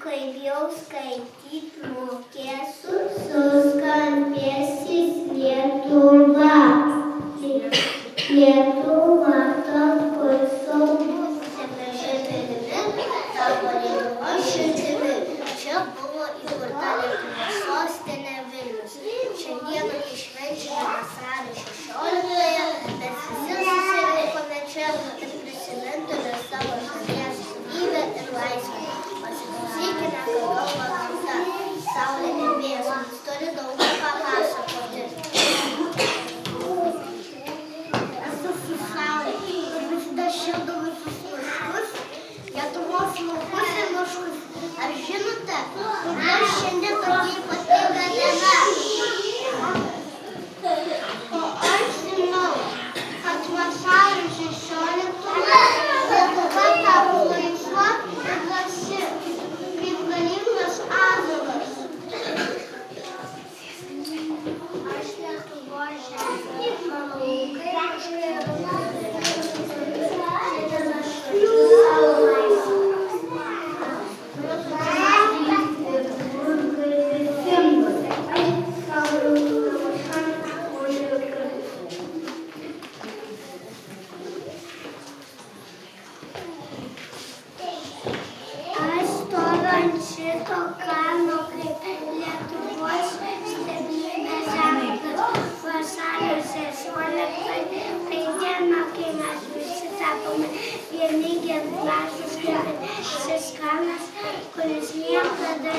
kaip jau skaityt mokėsiu, suskambėsis Lietuva. Lietuva tapo saugus, širdimi, tapo Lietuvos širdimi. Čia buvo įkurta Lietuvos sostinė Vilnius. Šiandieną švenčiame vasario 16-ąją, mes visi susirinkome čia ir prisimintume savo šalies gyvybę ir laisvę. Pasiklausykime, ką kalba gamta. Saulė ir vėjas mums turi daug papasakoti. Esu su saulė ir visada šildo visus miškus, Lietuvos laukus ir miškus. Ar žinote, kodėl šiandien tokia ypatinga diena? O aš žinau, kad vasario 16-ąją Lietuva tapo laisva ir drąsi, kaip galingas ąžuolas. Aš Lietuvos žemė, mano laukai, miškai ir šito kalno kaip Lietuvos stebuklinės ženklas. Vasario 16-ąją tai diena, kai mes visi tapome vieningi ir gražūs kaip šis kalnas, kuris niekada